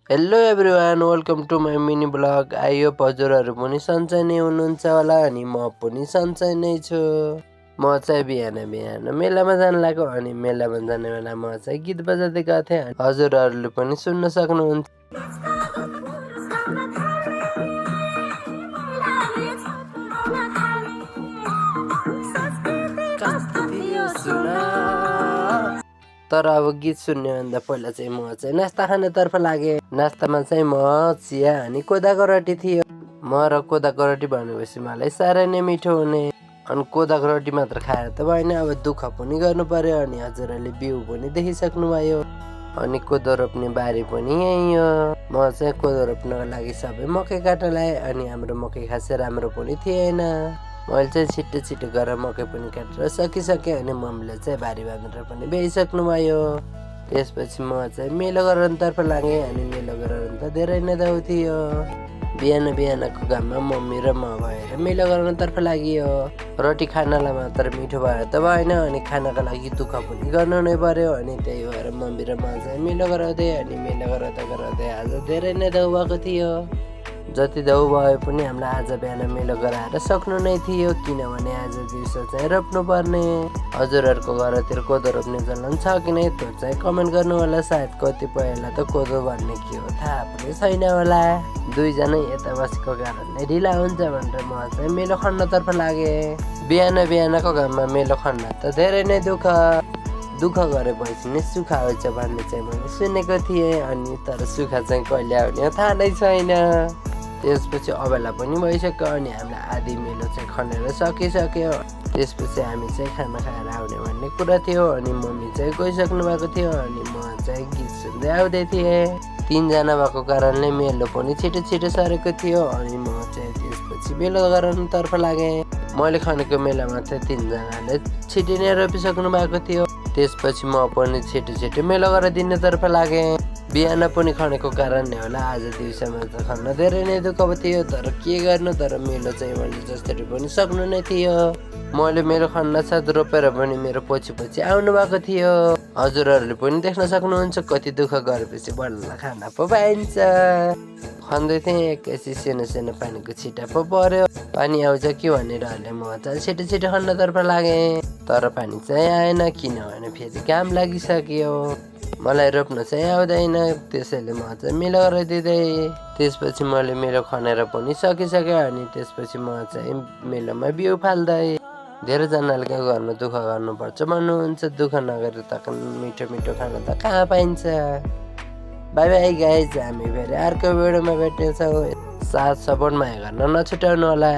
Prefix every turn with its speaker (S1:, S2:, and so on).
S1: Hello everyone, welcome to my mini blog. I hope हजुरहरू पनि सन्चै नै हुनुहुन्छ होला अनि म पनि सन्चै नै छु। म चाहिँ बिहान बिहान मेलामा जान लाग्यो अनि मेलामा जाने बेला म चाहिँ गीत बजाउँदै गएको थिएँ। हजुरहरूले पनि सुन्न सक्नुहुन्छ। तर अब गीत सुन्ने भन्दा पहिला चाहिँ म चाहिँ नास्ता खानेतर्फ लागेँ। नास्तामा चाहिँ म चिया अनि कोदाको रोटी थियो। म र कोदाको रोटी भनेपछि मलाई साह्रै नै मिठो हुने। अनि कोदाको रोटी मात्र खाएर त भएन, अब दुःख पनि गर्नु पर्यो। अनि हजुरहरूले बिउ पनि देखिसक्नुभयो। अनि कोदो रोप्ने बारी पनि यहीँ हो। म चाहिँ कोदो रोप्नको लागि सबै मकै काट्न लाएँ अनि हाम्रो मकै खासै राम्रो पनि थिएन। मैले चाहिँ छिट्टो छिट्टो गरेर मकै पनि काटेर सकिसकेँ अनि मम्मीले चाहिँ बारी बाँधेर पनि भ्याइसक्नु भयो। त्यसपछि म चाहिँ मेलो गराउनतर्फ लागेँ अनि मेलो गराउनु त धेरै नै दाउ थियो। बिहान बिहानको घाममा मम्मी र म भएर मेलो गराउनतर्फ लागियो। रोटी खानलाई मात्र मिठो भएर त भएन अनि खानको लागि दुःख पनि गर्नु नै पर्यो। अनि त्यही भएर मम्मी र म चाहिँ मेलो गराउँदै अनि मेलो गराउँदा गराउँदै आज धेरै नै दाउ भएको थियो। जति दाउ भए पनि हामीलाई आज बिहान मेलो गराएर सक्नु नै थियो, किनभने आज दिउँसो चाहिँ रोप्नु पर्ने। हजुरहरूको घरतिर कोदो रोप्ने चलन छ कि नै त्यो चाहिँ कमेन्ट गर्नु होला। सायद कतिपयलाई त कोदो भन्ने के हो थाहा पनि छैन होला। दुईजना यता बसेको कारणले ढिला हुन्छ भनेर म चाहिँ मेलो खन्नतर्फ लागेँ। बिहान बिहानको घाममा मेलो खन्न त धेरै नै दुःख गरेपछि नै सुख आउँछ भन्ने चाहिँ मैले सुनेको थिएँ। अनि तर सुख चाहिँ कहिले आउने थाहा नै छैन। त्यसपछि अबेला पनि भइसक्यो अनि हामीलाई आधी मेलो चाहिँ खनेर सकिसक्यो। त्यसपछि हामी चाहिँ खाना खाएर आउने भन्ने कुरा थियो अनि मम्मी चाहिँ गइसक्नु भएको थियो अनि म चाहिँ गीत सुन्दै आउँदै थिएँ। तिनजना भएको कारणले मेलो पनि छिटो छिटो सरेको थियो अनि म चाहिँ त्यसपछि मेलो गराउनुतर्फ लागेँ। मैले खनेको मेलामा चाहिँ तिनजनाले छिटो नै रोपिसक्नु भएको थियो। त्यसपछि म पनि छिटो छिटो मेलो गराइदिनेतर्फ लागेँ। बिहान पनि खनेको कारणले होला आज दिउँसोमा त खन्न धेरै नै दुःख थियो। तर के गर्नु, तर मेलो चाहिँ मैले जसरी पनि सक्नु नै थियो। मैले मेरो खन्न साथ रोपेर पनि मेरो पछि पछि आउनु भएको थियो। हजुरहरूले पनि देख्न सक्नुहुन्छ कति दुःख गरेपछि बल्ल खाना पो पाइन्छ। खन्दै थिएँ, एकैछिन सानो सानो पानीको छिटा पो पर्यो। पानी आउँछ कि भनेर अहिले म चाहिँ छिटो छिटो खन्नतर्फ लागेँ। तर पानी चाहिँ आएन, किनभने फेरि घाम लागिसक्यो। मलाई रोप्न चाहिँ आउँदैन, त्यसैले म चाहिँ मेलो गराइदिँदै। त्यसपछि मैले मेलो खनेर पनि सकिसकेँ अनि त्यसपछि म चाहिँ मेलोमा बिउ फाल्दै। धेरैजनाले क्या गर्नु दुःख गर्नुपर्छ भन्नुहुन्छ, दुःख नगरेर त मिठो मिठो खाना त कहाँ पाइन्छ। बाई बाई गाइज, हामी फेरि अर्को भिडियोमा भेट्नेछौँ। साथ सपोर्ट माया गर्न नछुटाउनु होला।